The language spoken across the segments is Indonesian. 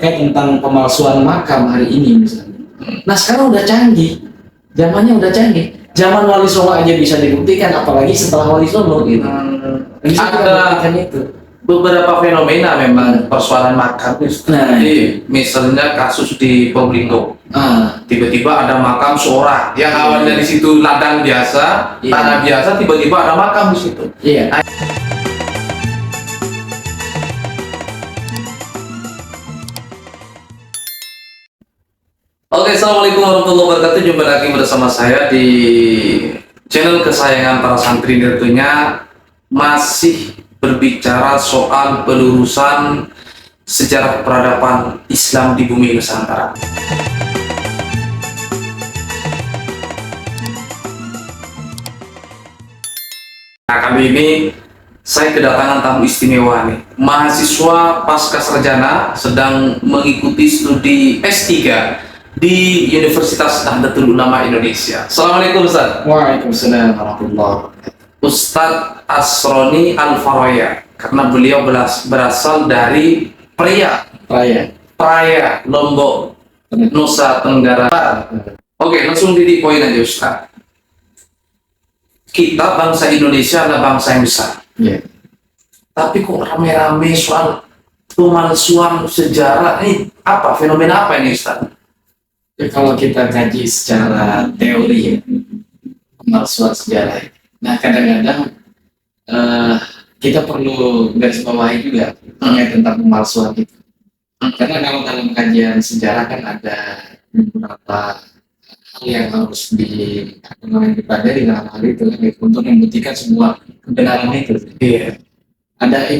terkait tentang pemalsuan makam hari ini misalnya. Nah sekarang udah canggih, zamannya udah canggih. Zaman Wali Songo aja bisa dibuktikan, apalagi setelah Wali Songo gitu. Bisa kita buktikan itu. Beberapa fenomena memang persoalan makam. Jadi misalnya kasus di Probolinggo, tiba-tiba ada makam seorang yang awalnya di situ ladang biasa, tanah biasa, tiba-tiba ada makam di situ. Iya. Oke, assalamualaikum warahmatullahi wabarakatuh. Jumpa lagi bersama saya di channel kesayangan para santri, tentunya masih berbicara soal pelurusan sejarah peradaban Islam di bumi Nusantara. Nah, kali ini saya kedatangan tamu istimewa nih, mahasiswa pasca sarjana sedang mengikuti studi S3 di Universitas Nahdlatul Ulama Indonesia. Assalamualaikum Ustaz. Waalaikumsalam warahmatullahi wabarakatuh. Ustadz Asroni Al-Faroya, karena beliau berasal dari Praia, Lombok, Nusa Tenggara Barat. Oke, langsung di poin aja Ustadz. Kita bangsa Indonesia adalah bangsa yang besar. Tapi kok rame-rame soal pemalsuan sejarah ini, apa fenomena apa ini Ustadz? Kalau kita kaji secara teori ya, pemalsuan sejarah. Nah kadang-kadang kita perlu garis bawahi juga mengenai tentang pemalsuan itu. Karena kalau dalam kajian sejarah kan ada beberapa hal yang harus dipelajari dalam hal itu untuk membuktikan sebuah kebenaran itu. Ada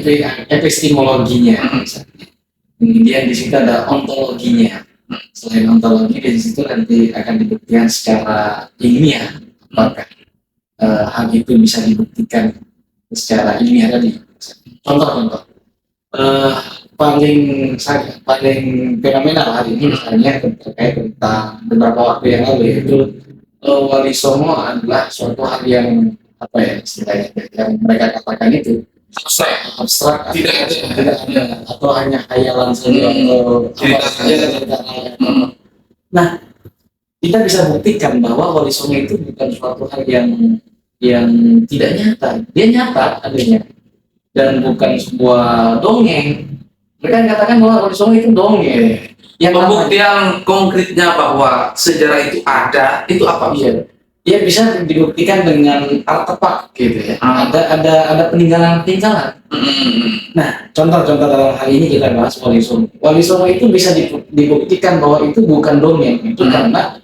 epistemologinya, misalnya. Kemudian di situ ada ontologinya. Selain ontologi, di situ nanti akan dibuktikan secara ilmiah apakah hal itu bisa dibuktikan secara ilmiah tadi. Contoh-contoh paling fenomenal hari ini misalnya terkait tentang beberapa waktu yang lalu, yaitu Wali Songo adalah suatu hal yang apa ya istilahnya yang mereka katakan itu abstrak, tidak ada atau hanya khayalan saja atau apa saja. Nah, kita bisa buktikan bahwa Wali Songo itu bukan suatu hal yang tidak nyata. Dia nyata adanya dan bukan sebuah dongeng. Mereka katakan bahwa Wali Songo itu dongeng. Yang pembuktian konkretnya bahwa sejarah itu ada, itu apa? Ya bisa dibuktikan dengan artefak gitu ya. Ada peninggalan. Nah, contoh-contoh dalam hal ini kita bahas Wali Songo. Wali Songo itu bisa dibuktikan bahwa itu bukan dongeng, itu karena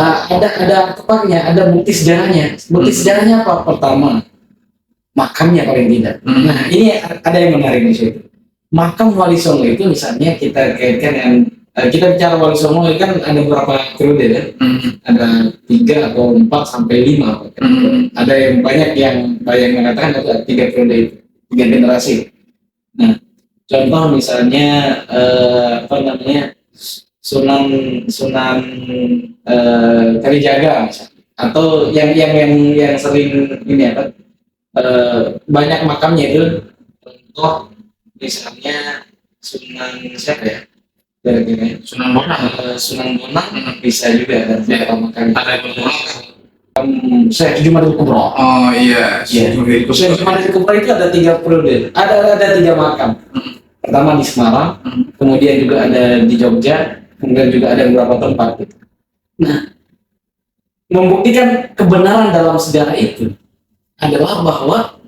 ada artefaknya, ada bukti sejarahnya. Bukti sejarahnya apa? Pertama, makamnya paling tidak. Nah, ini ada yang menarik di situ. Makam Wali Songo itu misalnya kita kaitkan dengan kita bicara Wali Songo ini kan ada beberapa periode kan? Ada 3 atau 4 sampai 5. Ada yang banyak yang mengatakan ada 3 periode, 3 generasi. Nah, contoh misalnya Sunan Kalijaga misalnya. Atau yang sering ini banyak makamnya itu, contoh misalnya Sunan siapa ya? Sunan Bonang. Sunan Bonang bisa juga ada beberapa makam. Ada Syekh Jumadil Kubro. Oh iya. Syekh Jumadil Kubro itu ada 3 periode. Ada 3 makam. Pertama di Semarang, kemudian juga ada di Jogja, kemudian juga ada beberapa tempat. Nah, membuktikan kebenaran dalam sejarah itu adalah bahwa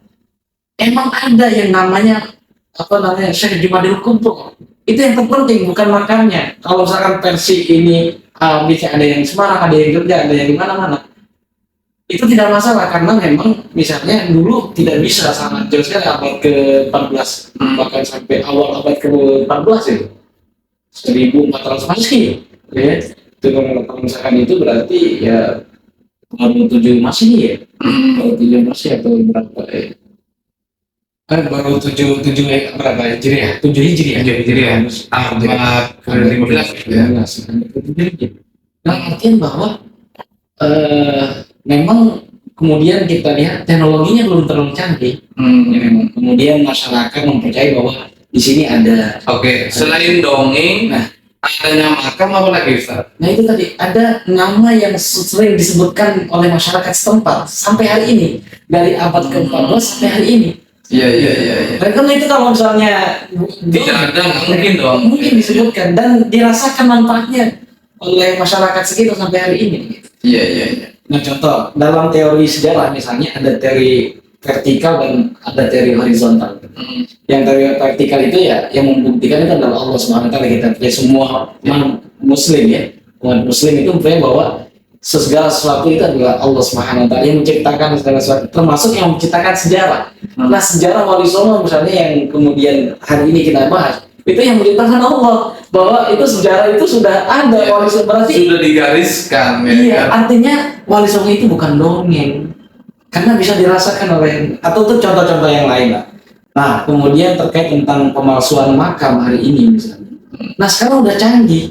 emang ada yang namanya Syekh Jumadil Kubro. Itu yang terpenting, bukan makamnya. Kalau misalkan versi ini bisa ada yang Semarang, ada yang Jogja, ada yang di mana-mana, itu tidak masalah karena memang misalnya dulu tidak bisa sangat jauh sekali abad ke-14 bahkan sampai awal abad ke-14 itu 1400 Masehi ya. Itu kalau misalkan itu berarti ya baru 7 Masehi ya. Baru 7 Masehi atau berapa ya? Baru 7 berapa Hijriah? 7 Hijriah. Abad ke-15 ya. Nah, artinya bahwa memang kemudian kita lihat teknologinya belum terlalu canggih. Ya, memang. Kemudian masyarakat mempercayai bahwa di sini ada. Oke, selain dongeng, Nah, adanya makam apa lagi Ustaz? nah itu tadi ada nama yang sering disebutkan oleh masyarakat setempat sampai hari ini, dari abad ke-14 sampai hari ini. Iya, iya, iya, iya. Dan karena itu kalau misalnya Tidak ada, nggak mungkin dong. mungkin disebutkan dan dirasakan manfaatnya oleh masyarakat sekitar sampai hari ini. Iya, iya, iya. Nah, contoh dalam teori sejarah misalnya ada teori vertikal dan ada teori horizontal. Yang teori vertikal itu ya yang membuktikan itu adalah Allah Subhanahu wa taala. Kita percaya semua muslim ya. Umat muslim itu percaya bahwa segala sesuatu itu adalah Allah Subhanahu wa taala yang menciptakan segala sesuatu, termasuk yang menciptakan sejarah. Nah, sejarah Wali Songo misalnya yang kemudian hari ini kita bahas, itu yang menciptakan Allah, bahwa itu sejarah itu sudah ada. Ya, Wali Songo berarti sudah digariskan ya iya, kan? artinya Wali Songo itu bukan dongeng, karena bisa dirasakan oleh, atau itu contoh-contoh yang lain lah. Nah, kemudian terkait tentang pemalsuan makam hari ini misalnya. Nah, sekarang udah canggih,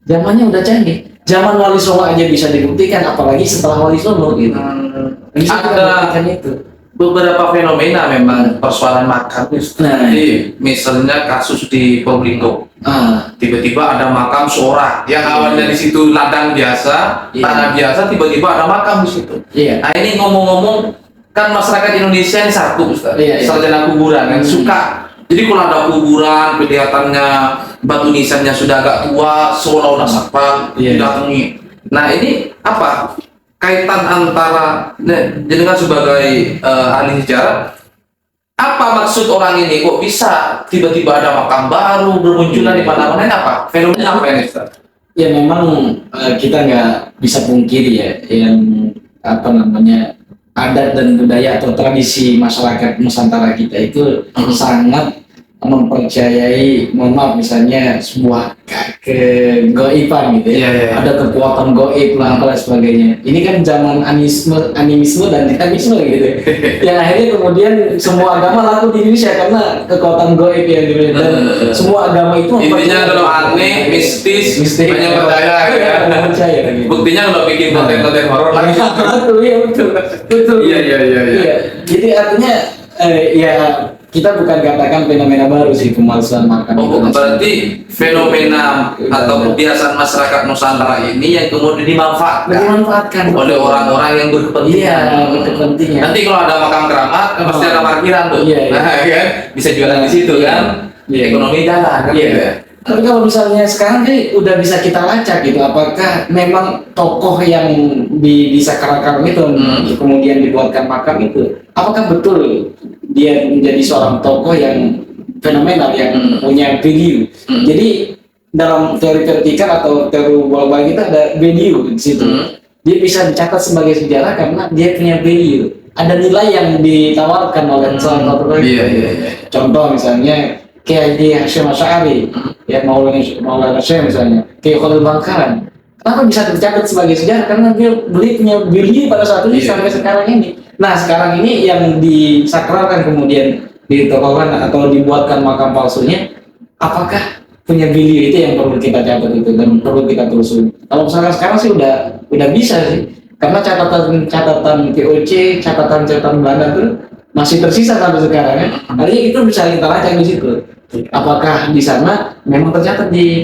zamannya udah canggih. Zaman Wali Songo aja bisa dibuktikan, apalagi setelah Wali Songo gitu. Bisa kita Ada buktikan itu. beberapa fenomena memang persoalan makam. Nah. Jadi misalnya kasus di Probolinggo, Ah, tiba-tiba ada makam seorang yang awalnya di situ ladang biasa, Iya. tanah biasa, tiba-tiba ada makam di situ. iya. Nah ini ngomong-ngomong, kan masyarakat Indonesia ini satu Ustaz, Iya, iya. sarjana kuburan kan Hmm. suka. Jadi kalau ada kuburan, kelihatannya batu nisannya sudah agak tua, seolah-olah satpam Iya. didatangi. Nah ini apa kaitan antara, jadi kan sebagai ahli sejarah, apa maksud orang ini kok bisa tiba-tiba ada makam baru bermunculan di mana-mana, ini apa? Fenomena apa ini Ustaz? Ya memang kita nggak bisa pungkiri ya yang apa namanya adat dan budaya atau tradisi masyarakat Nusantara kita itu sangat mempercayai, mohon maaf misalnya sebuah kegoiban gitu ya. Iya, iya. Ada kekuatan goib lah apalah sebagainya. Ini kan zaman animisme dan dinamisme gitu. Yang akhirnya kemudian semua agama laku di Indonesia karena kekuatan goib yang gitu. Dan semua agama itu Intinya kalau aneh, mistis, banyak percaya ya. percaya gitu. Buktinya kalau bikin konten-konten horor lagi. Betul, iya betul, betul. Iya, iya, iya, iya. Jadi artinya ya kita bukan katakan fenomena baru sih pemalsuan makam. Oh, itu. berarti fenomena atau kebiasaan masyarakat Nusantara ini yang kemudian dimanfaatkan Dimanfaatkan oleh orang-orang yang berkepentingan. Iya, berkepentingan. Nanti kalau ada makam keramat, kan pasti ada parkiran tuh. Iya, iya. Nah, kan bisa jualan di situ kan. Iya. Ekonomi jalan kan. Iya. gitu ya. Tapi kalau misalnya sekarang sih udah bisa kita lacak gitu, apakah memang tokoh yang disakralkan itu kemudian dibuatkan makam itu, apakah betul dia menjadi seorang tokoh yang fenomenal yang punya value? Jadi dalam teori vertikal atau teori bola kita ada value di situ. Dia bisa dicatat sebagai sejarah karena dia punya value. Ada nilai yang ditawarkan oleh salah satu orang. Iya, iya, iya. Contoh misalnya kayak di Hasyim Asy'ari, ya Maulana Syekh misalnya, kayak Khalil Bangkalan. Kenapa bisa tercatat sebagai sejarah? Karena dia punya value pada saat ini Iya. sampai sekarang ini. Nah sekarang ini yang disakralkan kemudian ditokohkan atau dibuatkan makam palsunya, apakah punya value itu yang perlu kita catat itu dan perlu kita telusuri. Kalau misalkan sekarang sih udah bisa sih, karena catatan POC, catatan Belanda tuh masih tersisa sampai sekarang ya. Artinya itu bisa kita lacak di situ. Apakah di sana memang tercatat di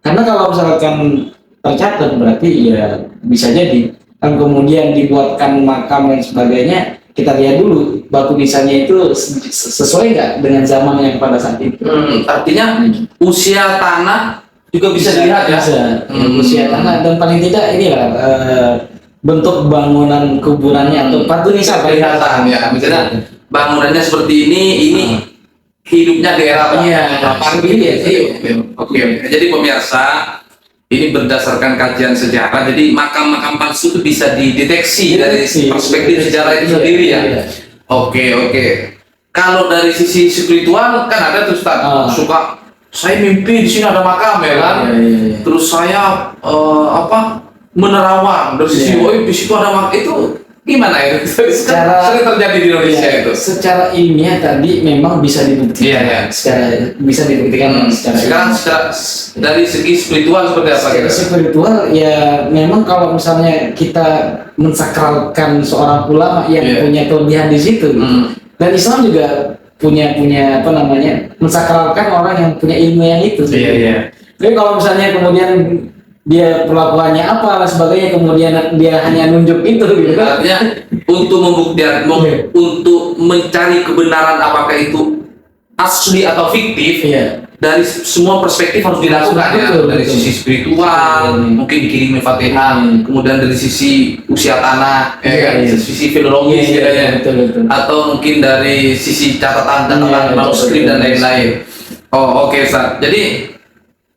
karena kalau misalkan tercatat berarti ya bisa jadi kan kemudian dibuatkan makam dan sebagainya, kita lihat dulu batu nisannya itu sesuai nggak dengan zaman yang pada saat itu. Artinya usia tanah juga bisa dilihat ya. Bisa. Usia tanah dan paling tidak inilah bentuk bangunan kuburannya atau batu nisan Kelihatan ya, misalnya bangunannya seperti ini hidupnya di era Iya. berapa gitu ya. Oke. Jadi pemirsa, ini berdasarkan kajian sejarah, jadi makam-makam palsu itu bisa dideteksi dari perspektif sejarah itu sendiri ya. Iya. Oke. Kalau dari sisi spiritual kan ada tuh Ustaz, suka saya mimpi di sini ada makam ya kan. Iya. Terus saya menerawang dari sisi Iya. di situ ada makam, itu gimana itu? Secara- sering terjadi di Indonesia Iya, itu. secara ilmiah tadi memang bisa dibuktikan. Iya. Secara bisa dibuktikan secara Sekarang ilmiah. dari segi spiritual seperti apa Secara gitu? spiritual ya memang kalau misalnya kita mensakralkan seorang ulama yang Iya. punya kelebihan di situ, dan Islam juga punya apa namanya, mensakralkan orang yang punya ilmu yang itu. Iya, iya. Tapi kalau misalnya kemudian dia perlakuannya apa dan sebagainya, kemudian dia hanya nunjuk itu gitu kan. Artinya untuk membuktikan, Iya. untuk mencari kebenaran apakah itu asli atau fiktif, Iya. dari semua perspektif harus dilakukan ya. Betul, Dari betul. sisi spiritual, mungkin dikirimi Fatihah, kemudian dari sisi usia tanah, ya Iya, kan? iya. Sisi filologis Iya, ya, betul, betul. atau mungkin dari sisi catatan Iya, manuskrip betul, dan betul. lain-lain. Oh, oke, Ustaz. Jadi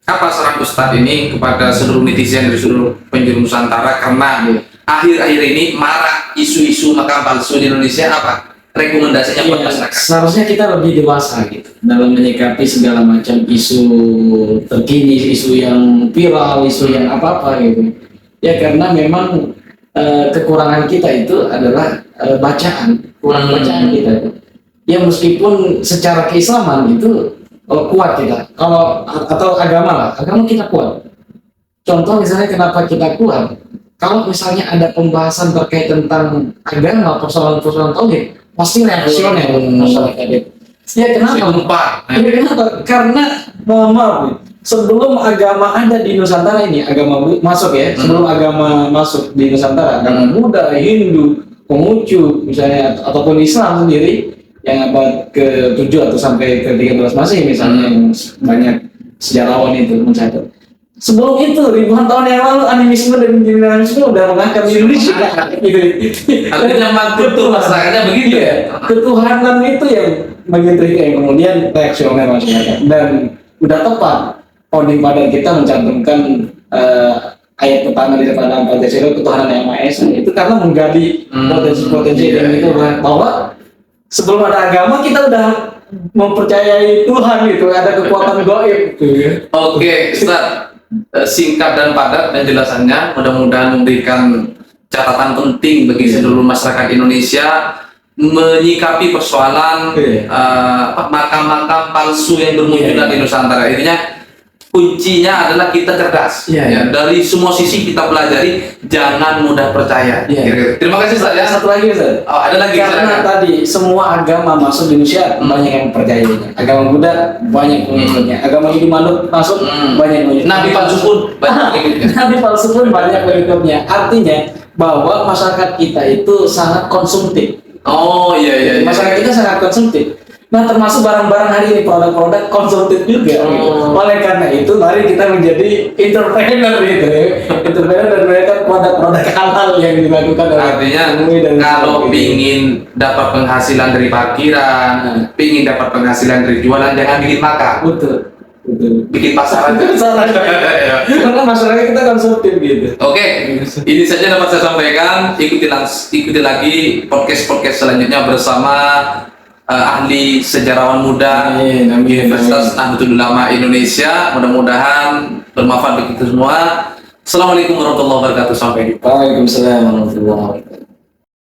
apa saran Ustadz ini kepada seluruh netizen dari seluruh penjuru Nusantara, karena akhir-akhir ini marak isu-isu makam palsu di Indonesia, apa rekomendasinya buat Iya, masyarakat? seharusnya kita lebih dewasa gitu dalam menyikapi segala macam isu terkini, isu yang viral, isu yang apa-apa gitu. Ya karena memang kekurangan kita itu adalah bacaan, kurang bacaan kita. Ya meskipun secara keislaman itu kuat kita, kalau atau agama lah, agama kita kuat. Contoh misalnya kenapa kita kuat? Kalau misalnya ada pembahasan terkait tentang agama, persoalan-persoalan tauhid, pasti reaksioner masyarakat itu. Ya kenapa? Gempa. Ya, kenapa? Karena mohon maaf nih, sebelum agama ada di Nusantara ini, agama masuk ya, sebelum agama masuk di Nusantara, agama Buddha, Hindu, Konghucu misalnya, ataupun Islam sendiri yang abad ke-7 atau sampai ke-13 Masehi misalnya, yang banyak sejarawan itu mencatat. Sebelum itu ribuan tahun yang lalu animisme dan jurnalisme udah mengangkat Indonesia. Artinya mantul tuh masyarakatnya begitu ya. Ketuhanan itu yang menyetrika, yang kemudian reaksioner masyarakat, dan udah tepat founding father kita mencantumkan ayat pertama di depan Pancasila, ketuhanan yang Maha Esa, itu karena menggali potensi-potensi yang itu, bahwa sebelum ada agama kita udah mempercayai Tuhan gitu, ada kekuatan gaib gitu ya. Oke, Ustaz. Singkat dan padat penjelasannya, mudah-mudahan memberikan catatan penting bagi seluruh masyarakat Indonesia menyikapi persoalan makam-makam palsu yang bermunculan di Nusantara. Intinya kuncinya adalah kita cerdas. Ya, dari semua sisi kita pelajari, jangan mudah percaya. Terima kasih Ustaz ya. Satu lagi Ustaz. Oh, ada lagi. Karena tadi semua agama masuk di Indonesia, banyak yang percayanya. Agama Buddha banyak pengikutnya. Agama Hindu Manut masuk, banyak pengikutnya. Nabi palsu pun banyak pengikutnya. Nabi palsu pun banyak pengikutnya. Artinya bahwa masyarakat kita itu sangat konsumtif. Oh iya. Masyarakat kita sangat konsumtif. Nah, termasuk barang-barang hari ini, produk-produk konsumtif juga. Gitu. Oleh karena itu, mari kita menjadi entrepreneur gitu. Entrepreneur dan mereka produk-produk halal yang dilakukan oleh. Artinya kalau pingin dapat penghasilan dari parkiran, pingin dapat penghasilan dari jualan, jangan bikin makam. Betul. Bikin pasar aja. Karena masyarakat kita konsumtif gitu. Oke, ini saja dapat saya sampaikan. Ikuti lagi podcast selanjutnya bersama ahli sejarawan muda Universitas Nahdlatul Ulama Indonesia. Mudah-mudahan bermanfaat bagi kita semua. Assalamualaikum warahmatullahi wabarakatuh. Sampai jumpa. Waalaikumsalam warahmatullahi wabarakatuh.